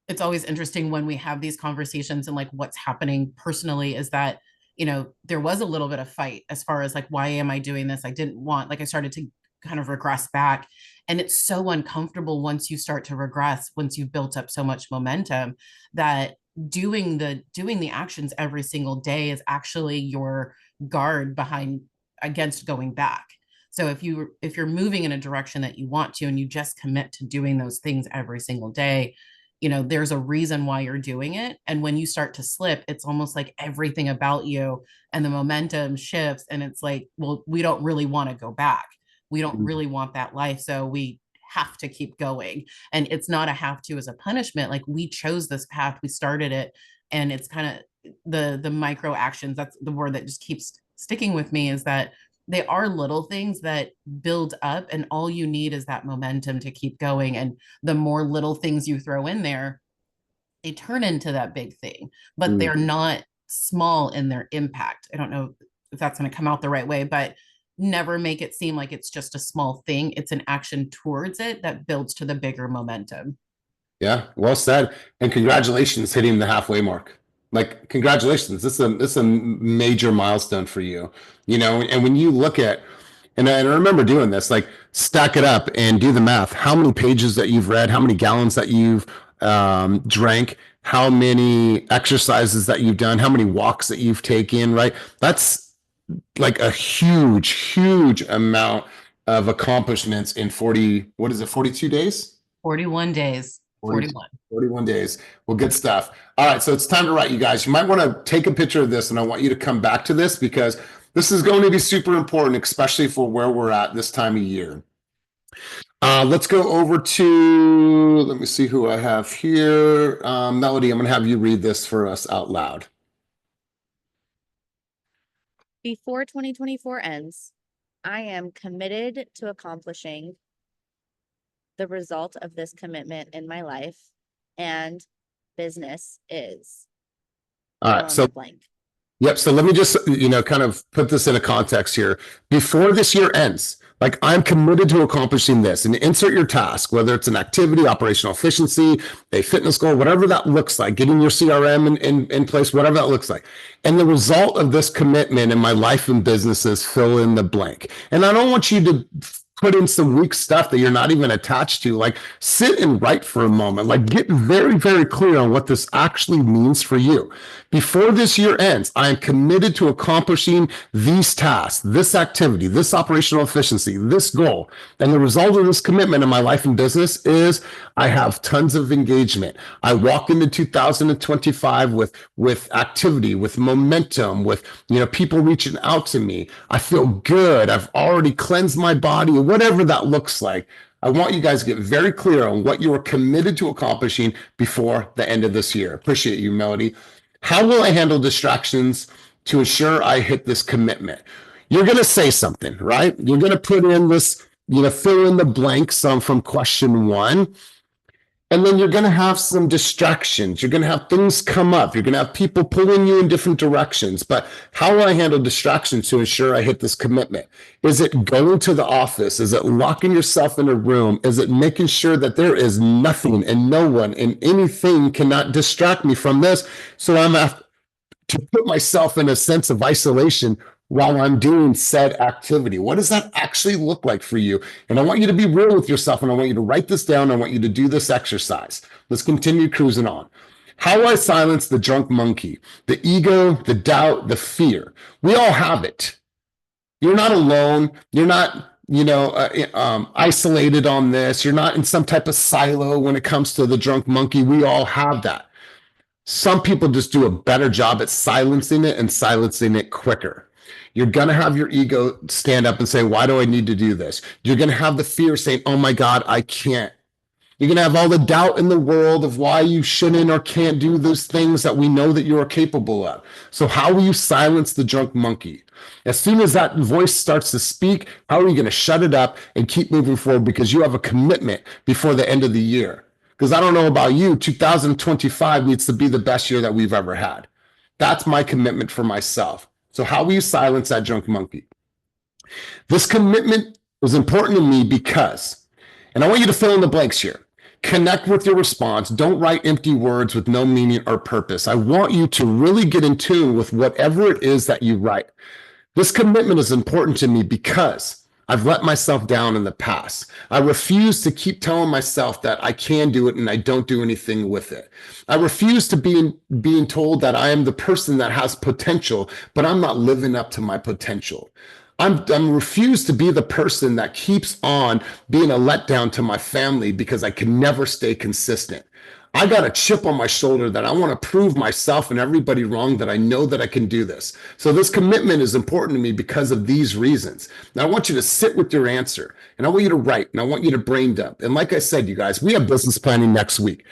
it's always interesting when we have these conversations and like what's happening personally is that, you know, there was a little bit of fight as far as like, why am I doing this? I didn't want, like, I started to kind of regress back. And it's so uncomfortable once you start to regress, once you've built up so much momentum, that doing the actions every single day is actually your guard behind against going back. So if you're moving in a direction that you want to, and you just commit to doing those things every single day, you know, there's a reason why you're doing it. And when you start to slip, it's almost like everything about you and the momentum shifts. And it's like, well, we don't really want to go back. We don't really want that life. So we have to keep going. And it's not a have to as a punishment. Like, we chose this path, we started it. And it's kind of the micro actions. That's the word that just keeps sticking with me, is that they are little things that build up, and all you need is that momentum to keep going. And the more little things you throw in there, they turn into that big thing, but they're not small in their impact. I don't know if that's going to come out the right way, but never make it seem like it's just a small thing. It's an action towards it that builds to the bigger momentum. Yeah, well said. And congratulations hitting the halfway mark. Like, congratulations. This is a major milestone for you, you know. And when you look at, and I remember doing this, like, stack it up and do the math, how many pages that you've read, how many gallons that you've drank, how many exercises that you've done, how many walks that you've taken, right? That's like a huge amount of accomplishments in 42 days? 41 days. 41 days. Well, good stuff. All right, so it's time to write, you guys. You might want to take a picture of this, and I want you to come back to this, because this is going to be super important, especially for where we're at this time of year. Let's go over to, let me see who I have here. Melody, I'm going to have you read this for us out loud. Before 2024 ends, I am committed to accomplishing the result of this commitment in my life, and business is. All right, so blank. Yep. So let me just, kind of put this in a context here. Before this year ends, like, I'm committed to accomplishing this, and insert your task, whether it's an activity, operational efficiency, a fitness goal, whatever that looks like, getting your CRM in place, whatever that looks like. And the result of this commitment in my life and business is fill in the blank. And I don't want you to put in some weak stuff that you're not even attached to. Like, sit and write for a moment. Like, get very, very clear on what this actually means for you. Before this year ends, I am committed to accomplishing these tasks, this activity, this operational efficiency, this goal. And the result of this commitment in my life and business is I have tons of engagement. I walk into 2025 with activity, with momentum, with, people reaching out to me. I feel good. I've already cleansed my body, whatever that looks like. I want you guys to get very clear on what you are committed to accomplishing before the end of this year. Appreciate you, Melody. How will I handle distractions to ensure I hit this commitment? You're going to say something, right? You're going to put in this, fill in the blanks from question 1. And then you're going to have some distractions. You're going to have things come up. You're going to have people pulling you in different directions. But how will I handle distractions to ensure I hit this commitment? Is it going to the office? Is it locking yourself in a room? Is it making sure that there is nothing and no one and anything cannot distract me from this? So I'm to put myself in a sense of isolation while I'm doing said activity. What does that actually look like for you? And I want you to be real with yourself, and I want you to write this down. I want you to do this exercise. Let's continue cruising on. How do I silence the drunk monkey? The ego, the doubt, the fear. We all have it. You're not alone. You're not, isolated on this. You're not in some type of silo when it comes to the drunk monkey. We all have that. Some people just do a better job at silencing it and silencing it quicker. You're going to have your ego stand up and say, why do I need to do this? You're going to have the fear saying, oh my God, I can't. You're going to have all the doubt in the world of why you shouldn't or can't do those things that we know that you are capable of. So how will you silence the drunk monkey? As soon as that voice starts to speak, how are you going to shut it up and keep moving forward because you have a commitment before the end of the year? Because I don't know about you, 2025 needs to be the best year that we've ever had. That's my commitment for myself. So how will you silence that drunk monkey? This commitment is important to me because, and I want you to fill in the blanks here. Connect with your response. Don't write empty words with no meaning or purpose. I want you to really get in tune with whatever it is that you write. This commitment is important to me because I've let myself down in the past. I refuse to keep telling myself that I can do it and I don't do anything with it. I refuse to being told that I am the person that has potential, but I'm not living up to my potential. I'm refused to be the person that keeps on being a letdown to my family because I can never stay consistent. I got a chip on my shoulder that I want to prove myself and everybody wrong that I know that I can do this. So this commitment is important to me because of these reasons. Now I want you to sit with your answer and I want you to write and I want you to brain dump. And like I said, you guys, we have business planning next week.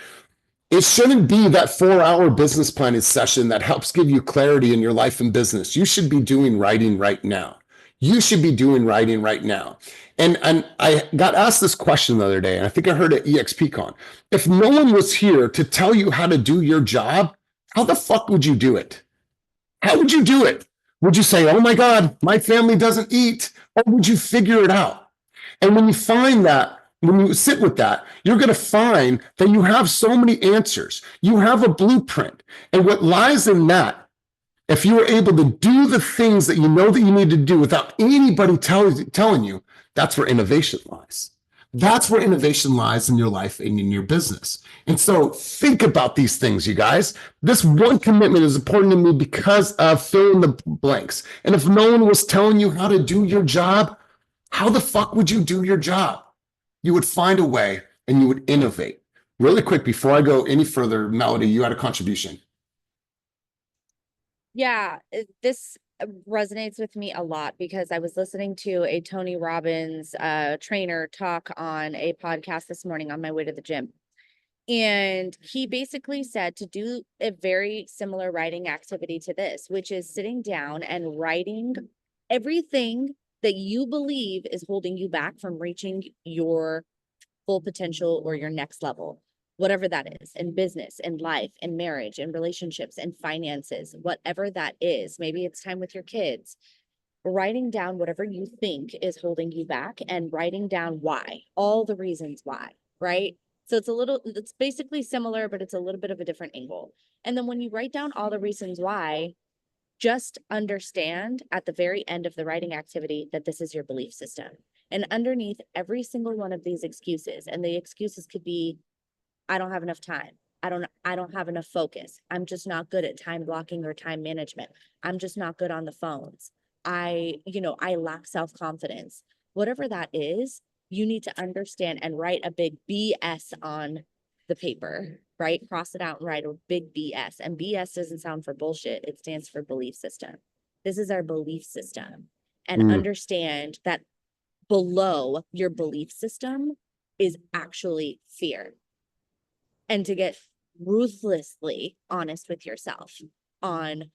It shouldn't be that 4-hour business planning session that helps give you clarity in your life and business. You should be doing writing right now. You should be doing writing right now. And I got asked this question the other day, and I think I heard it at EXPCon. If no one was here to tell you how to do your job, how the fuck would you do it? How would you do it? Would you say, oh my God, my family doesn't eat? Or would you figure it out? And when you find that, when you sit with that, you're going to find that you have so many answers. You have a blueprint. And what lies in that, if you are able to do the things that you know that you need to do without anybody telling you, that's where innovation lies. That's where innovation lies in your life and in your business. And so think about these things, you guys. This one commitment is important to me because of filling the blanks. And if no one was telling you how to do your job, how the fuck would you do your job? You would find a way and you would innovate. Really quick, before I go any further, Melody, you had a contribution. Yeah, this resonates with me a lot because I was listening to a Tony Robbins trainer talk on a podcast this morning on my way to the gym. And he basically said to do a very similar writing activity to this, which is sitting down and writing everything that you believe is holding you back from reaching your full potential or your next level. Whatever that is, in business, in life, in marriage, in relationships, in finances, whatever that is. Maybe it's time with your kids. Writing down whatever you think is holding you back and writing down why, all the reasons why, right? So it's basically similar, but it's a little bit of a different angle. And then when you write down all the reasons why, just understand at the very end of the writing activity that this is your belief system. And underneath every single one of these excuses, and the excuses could be, I don't have enough time. I don't have enough focus. I'm just not good at time blocking or time management. I'm just not good on the phones. I lack self-confidence. Whatever that is, you need to understand and write a big BS on the paper, right? Cross it out and write a big BS. And BS doesn't sound for bullshit. It stands for belief system. This is our belief system. And understand that below your belief system is actually fear. And to get ruthlessly honest with yourself on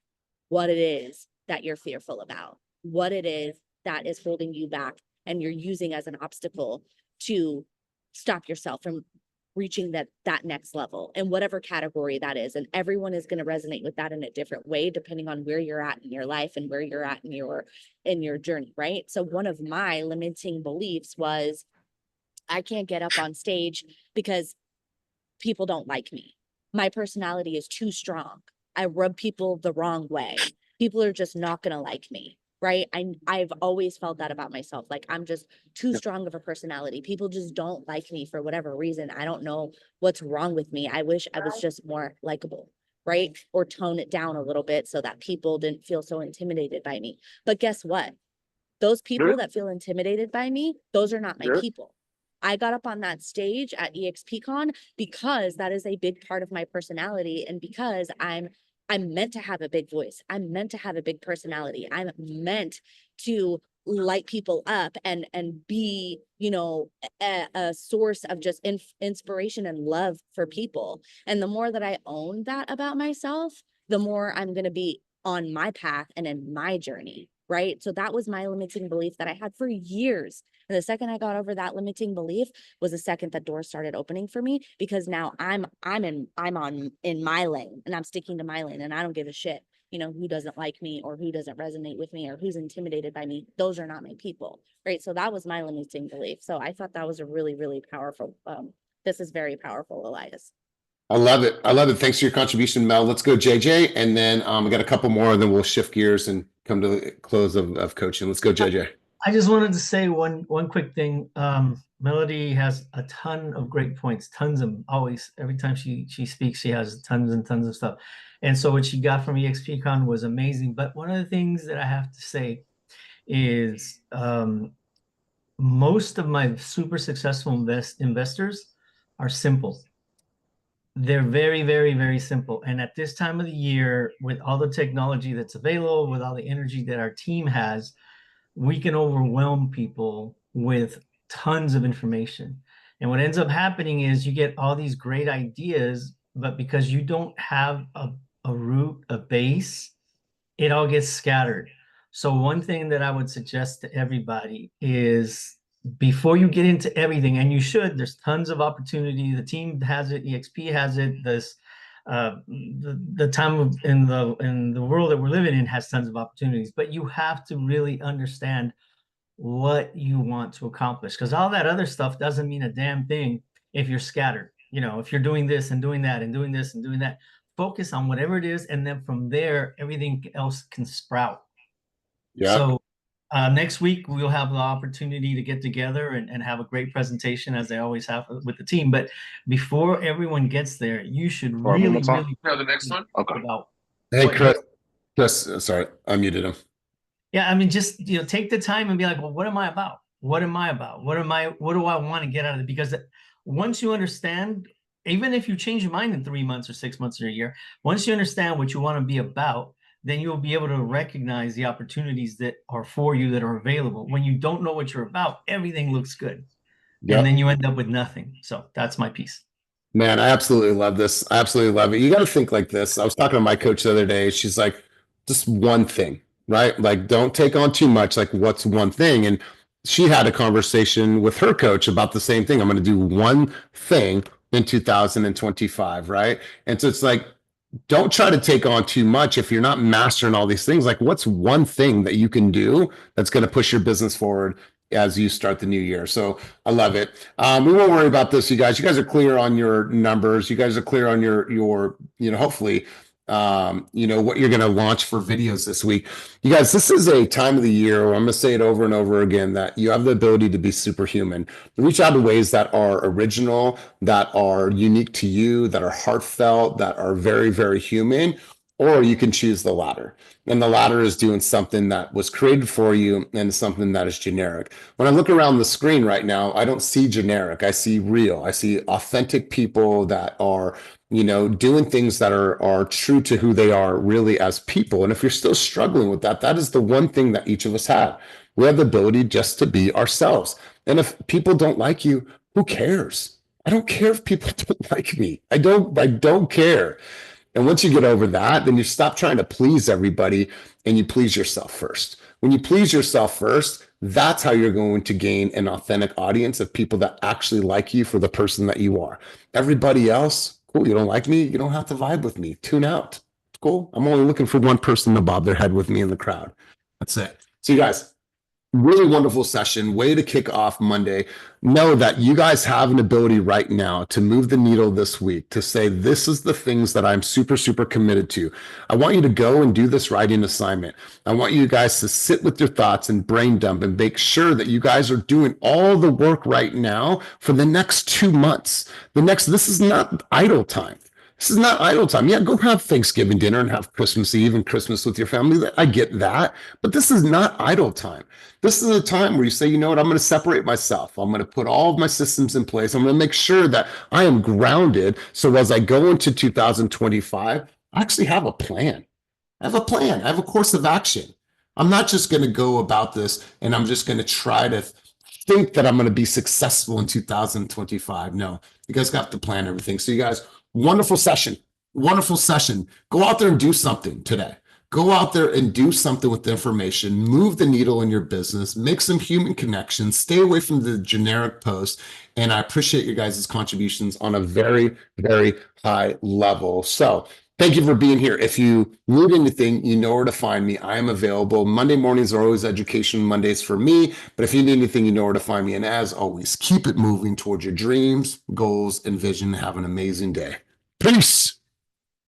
what it is that you're fearful about, what it is that is holding you back and you're using as an obstacle to stop yourself from reaching that next level in whatever category that is. And everyone is going to resonate with that in a different way, depending on where you're at in your life and where you're at in your journey, right? So one of my limiting beliefs was, I can't get up on stage because people don't like me. My personality is too strong. I rub people the wrong way. People are just not going to like me, right? I've always felt that about myself. Like I'm just too strong of a personality. People just don't like me for whatever reason. I don't know what's wrong with me. I wish I was just more likable, right? Or tone it down a little bit so that people didn't feel so intimidated by me. But guess what? Those people that feel intimidated by me, those are not my people. I got up on that stage at EXPCon because that is a big part of my personality and because I'm I'm meant to have a big voice. I'm meant to have a big personality. I'm meant to light people up and be, you know, a source of just inspiration and love for people. And the more that I own that about myself, the more I'm going to be on my path and in my journey, right? So that was my limiting belief that I had for years. And the second I got over that limiting belief was the second that doors started opening for me, because now I'm in my lane, and I'm sticking to my lane, and I don't give a shit, you know, who doesn't like me or who doesn't resonate with me or who's intimidated by me. Those are not my people, right? So that was my limiting belief. So I thought that was a really, really powerful, this is very powerful, Elias. I love it. I love it. Thanks for your contribution, Mel. Let's go, JJ. And then we got a couple more, and then we'll shift gears and come to the close of coaching. Let's go, JJ. I just wanted to say one quick thing. Melody has a ton of great points, tons of always. Every time she speaks, she has tons and tons of stuff. And so what she got from EXPCon was amazing. But one of the things that I have to say is most of my super successful investors are simple. They're very, very, very simple. And at this time of the year, with all the technology that's available, with all the energy that our team has, we can overwhelm people with tons of information. And what ends up happening is you get all these great ideas, but because you don't have a root, a base, it all gets scattered. So one thing that I would suggest to everybody is, before you get into everything, and you should, there's tons of opportunity. The team has it, EXP has it. This the time of, in the world that we're living in has tons of opportunities, but you have to really understand what you want to accomplish, because all that other stuff doesn't mean a damn thing if you're scattered. You know, if you're doing this and doing that and doing this and doing that, focus on whatever it is, and then from there everything else can sprout. Yeah. So next week we'll have the opportunity to get together and have a great presentation, as they always have with the team. But before everyone gets there, you should really the next one. Okay. About Hey, Chris, sorry, I muted him. Yeah, I mean, just, you know, take the time and be like, well, what am I about? What am I about? What do I want to get out of it? Because once you understand, even if you change your mind in 3 months or 6 months or a year, once you understand what you want to be about, then you'll be able to recognize the opportunities that are for you, that are available. When you don't know what you're about, everything looks good. Yep. And then you end up with nothing. So that's my piece. Man, I absolutely love this. I absolutely love it. You got to think like this. I was talking to my coach the other day. She's like, just one thing, right? Like, don't take on too much. Like, what's one thing? And she had a conversation with her coach about the same thing. I'm going to do one thing in 2025, right? And so it's like, don't try to take on too much if you're not mastering all these things. Like, what's one thing that you can do that's going to push your business forward as you start the new year? So I love it. We won't worry about this, you guys. You guys are clear on your numbers. You guys are clear on your, you know, hopefully, you know, what you're going to launch for videos this week. You guys, this is a time of the year where I'm going to say it over and over again, that you have the ability to be superhuman, to reach out in ways that are original, that are unique to you, that are heartfelt, that are very, very human. Or you can choose the latter. And the latter is doing something that was created for you and something that is generic. When I look around the screen right now, I don't see generic. I see real. I see authentic people that are, you know, doing things that are true to who they are really as people. And if you're still struggling with that, that is the one thing that each of us have. We have the ability just to be ourselves. And if people don't like you, who cares? I don't care if people don't like me. I don't care. And once you get over that, then you stop trying to please everybody and you please yourself first. When you please yourself first, that's how you're going to gain an authentic audience of people that actually like you for the person that you are. Everybody else, cool, you don't like me, you don't have to vibe with me. Tune out. Cool. I'm only looking for one person to bob their head with me in the crowd. That's it. So you guys, really wonderful session. Way to kick off Monday. Know that you guys have an ability right now to move the needle this week, to say, this is the things that I'm super, super committed to. I want you to go and do this writing assignment. I want you guys to sit with your thoughts and brain dump and make sure that you guys are doing all the work right now for the next 2 months. This is not idle time. This is not idle time. Yeah, go have Thanksgiving dinner and have Christmas Eve and Christmas with your family. I get that. But this is not idle time. This is a time where you say, you know what, I'm going to separate myself. I'm going to put all of my systems in place. I'm going to make sure that I am grounded. So as I go into 2025, I actually have a plan. I have a plan. I have a course of action. I'm not just going to go about this and I'm just going to try to think that I'm going to be successful in 2025. No, you guys got to plan everything. So you guys, wonderful session. Wonderful session. Go out there and do something today. Go out there and do something with the information, move the needle in your business, make some human connections, stay away from the generic posts. And I appreciate your guys' contributions on a very, very high level. So thank you for being here. If you need anything, you know where to find me. I am available. Monday mornings are always Education Mondays for me. But if you need anything, you know where to find me. And as always, keep it moving towards your dreams, goals, and vision. Have an amazing day. Peace.